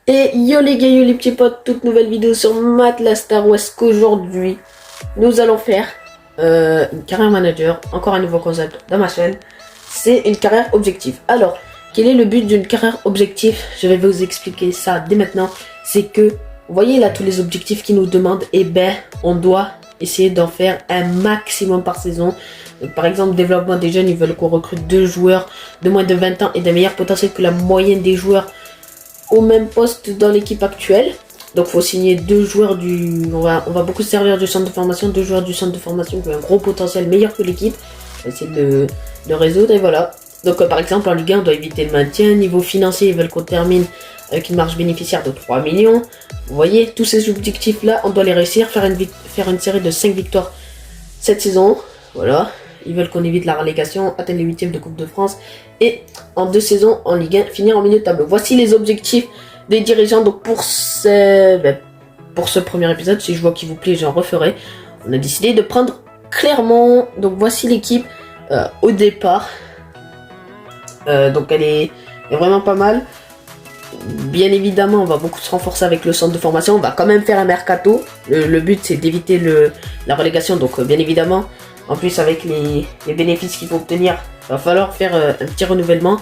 Et yo les petits potes, toute nouvelle vidéo sur Matelas Star West qu'aujourd'hui nous allons faire une carrière manager, encore un nouveau concept dans ma chaîne, c'est une carrière objectif. Alors, quel est le but d'une carrière objectif? Je vais vous expliquer ça dès maintenant. C'est que, vous voyez là tous les objectifs qui nous demandent, et ben on doit essayer d'en faire un maximum par saison. Donc, par exemple, développement des jeunes, ils veulent qu'on recrute 2 joueurs de moins de 20 ans et d'un meilleur potentiel que la moyenne des joueurs au même poste dans l'équipe actuelle. Donc faut signer 2 joueurs du... On va beaucoup se servir du centre de formation, 2 joueurs du centre de formation qui ont un gros potentiel meilleur que l'équipe. On va essayer de résoudre et voilà. Donc par exemple en Ligue 1 on doit éviter le maintien. Niveau financier ils veulent qu'on termine avec une marge bénéficiaire de 3 millions. Vous voyez tous ces objectifs là on doit les réussir. Faire une série de 5 victoires cette saison. Voilà. Ils veulent qu'on évite la relégation, atteindre les 8e de Coupe de France et en 2 saisons en Ligue 1, finir en milieu de tableau. Voici les objectifs des dirigeants. Donc pour ce premier épisode, si je vois qu'il vous plaît, j'en referai. On a décidé de prendre Clermont. Donc voici l'équipe au départ. Donc elle est vraiment pas mal. Bien évidemment, on va beaucoup se renforcer avec le centre de formation. On va quand même faire un mercato. Le but, c'est d'éviter la relégation. Donc bien évidemment... En plus, avec les bénéfices qu'il faut obtenir, il va falloir faire un petit renouvellement.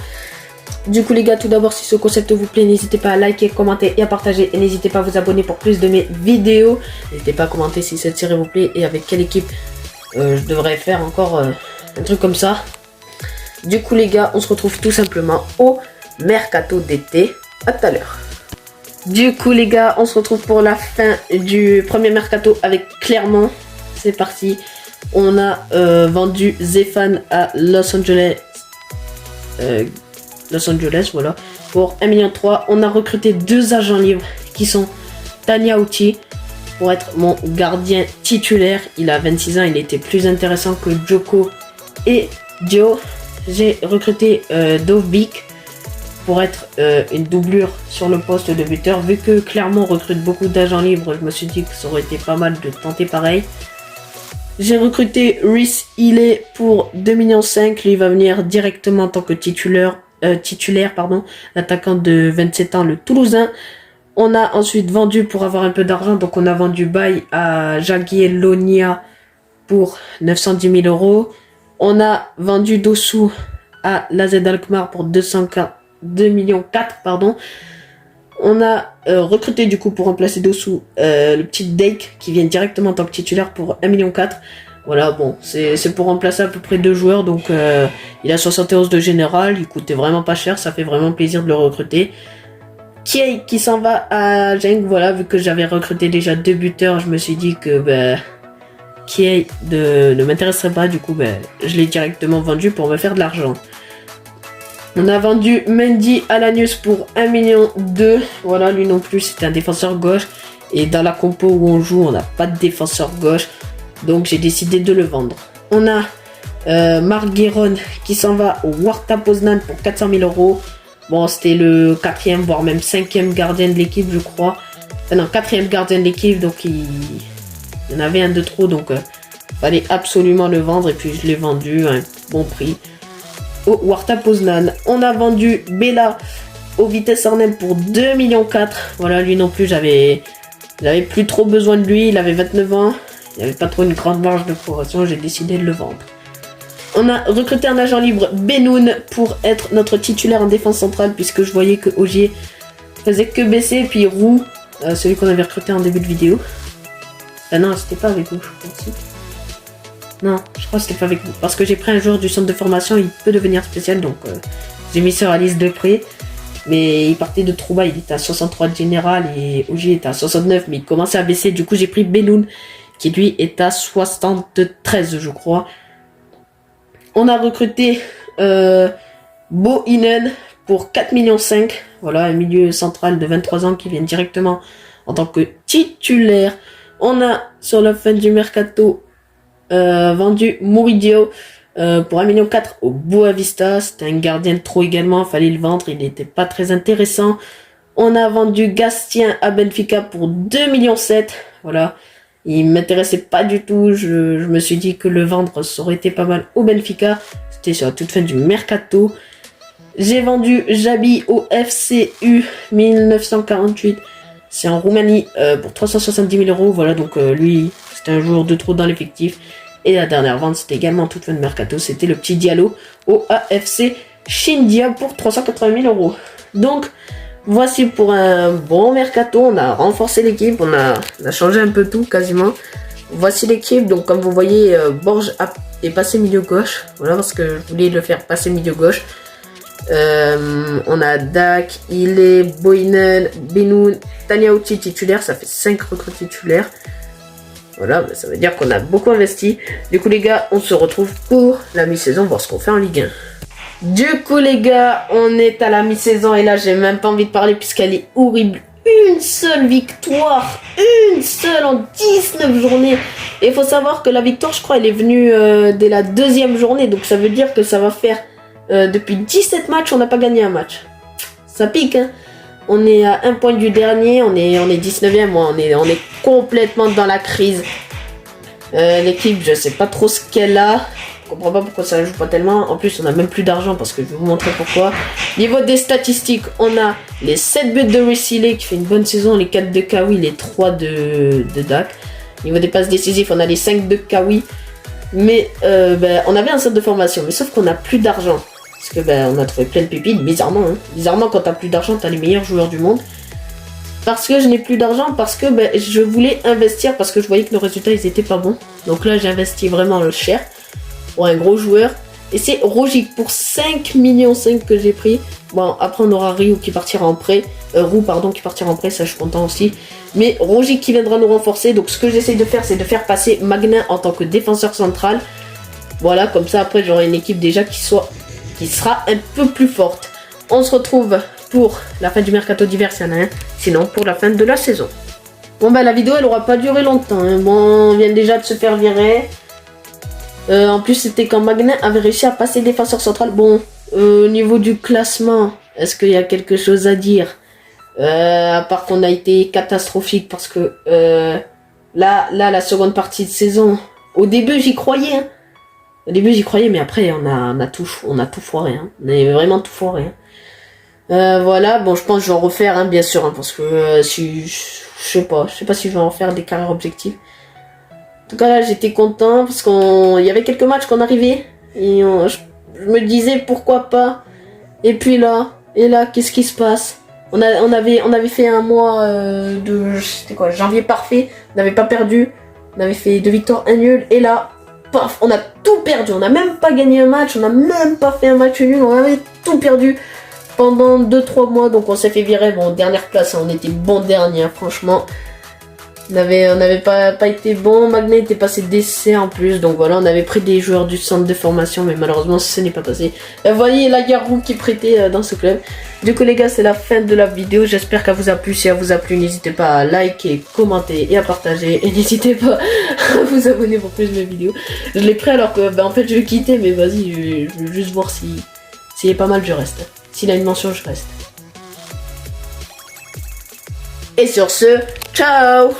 Du coup, les gars, tout d'abord, si ce concept vous plaît, n'hésitez pas à liker, commenter et à partager. Et n'hésitez pas à vous abonner pour plus de mes vidéos. N'hésitez pas à commenter si cette série vous plaît et avec quelle équipe je devrais faire encore un truc comme ça. Du coup, les gars, on se retrouve tout simplement au mercato d'été. À tout à l'heure. Du coup, les gars, on se retrouve pour la fin du premier mercato avec Clermont. C'est parti. On a vendu Zéphane à Los Angeles, voilà, pour 1,3 million. On a recruté 2 agents libres qui sont Tanya Outi pour être mon gardien titulaire. Il a 26 ans, il était plus intéressant que Joko et Dio. J'ai recruté Dovbik pour être une doublure sur le poste de buteur. Vu que Clermont recrute beaucoup d'agents libres, je me suis dit que ça aurait été pas mal de tenter pareil. J'ai recruté Rhys Illet pour 2,5 millions. Lui va venir directement en tant que titulaire, l'attaquant de 27 ans, le Toulousain. On a ensuite vendu pour avoir un peu d'argent. Donc on a vendu Baye à Jagiellonia pour 910 000 €. On a vendu Dossou à l'AZ Alkmaar pour 2 millions 4, pardon. On a recruté du coup pour remplacer Dossou le petit Dake qui vient directement en tant que titulaire pour 1,4 million. Voilà, bon, c'est pour remplacer à peu près 2 joueurs. Donc il a 71 de général, il coûtait vraiment pas cher, ça fait vraiment plaisir de le recruter. Kiei qui s'en va à Genk, voilà, vu que j'avais recruté déjà 2 buteurs, je me suis dit que Kiei ne m'intéresserait pas, du coup je l'ai directement vendu pour me faire de l'argent. On a vendu Mendy à Lannius pour 1,2 million. Voilà, lui non plus, c'est un défenseur gauche. Et dans la compo où on joue, on n'a pas de défenseur gauche. Donc j'ai décidé de le vendre. On a Marc Guéron qui s'en va au Warta Poznan pour 400 000 €. Bon, c'était le 4e, voire même 5e gardien de l'équipe, je crois. Enfin, non, 4e gardien de l'équipe. Donc il y en avait un de trop. Donc fallait absolument le vendre. Et puis je l'ai vendu à un bon prix au Warta Poznan. On a vendu Bella au Vitesse Arnhem pour 2,4 millions. Voilà, lui non plus, j'avais plus trop besoin de lui. Il avait 29 ans. Il n'y avait pas trop une grande marge de progression. J'ai décidé de le vendre. On a recruté un agent libre, Benoun, pour être notre titulaire en défense centrale, puisque je voyais que Ogier faisait que baisser. Et puis Roux, celui qu'on avait recruté en début de vidéo. Ah non, c'était pas avec vous, je pense. Non, je crois que c'était pas avec vous. Parce que j'ai pris un joueur du centre de formation, il peut devenir spécial. Donc j'ai mis sur la liste de prêt. Mais il partait de trop bas, il était à 63 de général et Ogier était à 69. Mais il commençait à baisser. Du coup, j'ai pris Benoun, qui lui est à 73, je crois. On a recruté Bo Inen pour 4,5 millions. Voilà, un milieu central de 23 ans qui vient directement en tant que titulaire. On a, sur la fin du mercato, vendu Muridio pour 1,4 million au Boavista. C'était un gardien de trop également, fallait le vendre, il n'était pas très intéressant. On a vendu Gastien à Benfica pour 2,7 millions. Voilà, il m'intéressait pas du tout. Je me suis dit que le vendre ça aurait été pas mal au Benfica. C'était sur la toute fin du mercato. J'ai vendu Jabi au FCU 1948. C'est en Roumanie pour 370 000 euros. Voilà, donc lui, c'était un joueur de trop dans l'effectif. Et la dernière vente, c'était également toute fin de mercato. C'était le petit Diallo au AFC Shindia pour 380 000 euros. Donc, voici pour un bon mercato. On a renforcé l'équipe. On a changé un peu tout quasiment. Voici l'équipe. Donc, comme vous voyez, Borges est passé milieu gauche. Voilà, parce que je voulais le faire passer milieu gauche. On a Dak, Ile, Boinen, Benoun, Taniaouti titulaire. Ça fait 5 recrues titulaires. Voilà, ça veut dire qu'on a beaucoup investi. Du coup les gars, on se retrouve pour la mi-saison, voir ce qu'on fait en Ligue 1. Du coup les gars, on est à la mi-saison et là j'ai même pas envie de parler puisqu'elle est horrible. Une seule victoire, une seule en 19 journées. Et il faut savoir que la victoire, je crois, elle est venue dès la 2e journée. Donc ça veut dire que ça va faire depuis 17 matchs, on n'a pas gagné un match. Ça pique, hein. On est à 1 point du dernier, on est 19e, on est complètement dans la crise. L'équipe, je sais pas trop ce qu'elle a. Je comprends pas pourquoi ça ne joue pas tellement. En plus, on a même plus d'argent parce que je vais vous montrer pourquoi. Niveau des statistiques, on a les 7 buts de Ressilé qui fait une bonne saison, les 4 de Kawi, les 3 de Dak. Niveau des passes décisives, on a les 5 de Kawi. Mais on avait un centre de formation, mais sauf qu'on a plus d'argent. Parce que on a trouvé plein de pépites, bizarrement. Hein. Bizarrement, quand t'as plus d'argent, t'as les meilleurs joueurs du monde. Parce que je n'ai plus d'argent, parce que je voulais investir, parce que je voyais que nos résultats, ils étaient pas bons. Donc là, j'ai investi vraiment cher pour un gros joueur. Et c'est Rogic pour 5,5 millions que j'ai pris. Bon, après, on aura Ryu qui partira en prêt. Roux, pardon, qui partira en prêt, ça je suis content aussi. Mais Rogic qui viendra nous renforcer. Donc ce que j'essaye de faire, c'est de faire passer Magnin en tant que défenseur central. Voilà, comme ça, après, j'aurai une équipe déjà qui sera un peu plus forte. On se retrouve pour la fin du mercato d'hiver s'il y en a un, sinon pour la fin de la saison. Bon la vidéo elle aura pas duré longtemps, hein. Bon, on vient déjà de se faire virer. En plus c'était quand Magnin avait réussi à passer défenseur central. Bon, au niveau du classement, est-ce qu'il y a quelque chose à dire? À part qu'on a été catastrophique parce que là la seconde partie de saison, au début j'y croyais, hein. Au début j'y croyais, mais après on a tout foiré, hein. On a vraiment tout foiré, hein. Voilà, bon je pense que je vais en refaire, hein, bien sûr, hein, parce que si je sais pas si je vais en faire des carrières objectives. En tout cas là j'étais content parce qu'il y avait quelques matchs qu'on arrivait et je me disais pourquoi pas. Et puis là qu'est-ce qui se passe? On avait fait un mois c'était quoi, janvier parfait, on n'avait pas perdu, on avait fait 2 victoires, 1 nul, et là paf, on a tout perdu, on n'a même pas gagné un match, on n'a même pas fait un match nul, on avait tout perdu pendant 2-3 mois, donc on s'est fait virer. Bon, dernière place, on était bon dernier, franchement. On avait pas été bon, Magnet était passé d'essai en plus, donc voilà, on avait pris des joueurs du centre de formation, mais malheureusement ce n'est pas passé. Vous voyez la Garou qui prêtait dans ce club. Du coup les gars, c'est la fin de la vidéo, j'espère qu'elle vous a plu. Si elle vous a plu, n'hésitez pas à liker, commenter et à partager, et n'hésitez pas à vous abonner pour plus de vidéos. Je l'ai pris alors que en fait je vais quitter, mais vas-y, je veux juste voir s'il est pas mal, je reste. S'il a une mention, je reste. Et sur ce, ciao!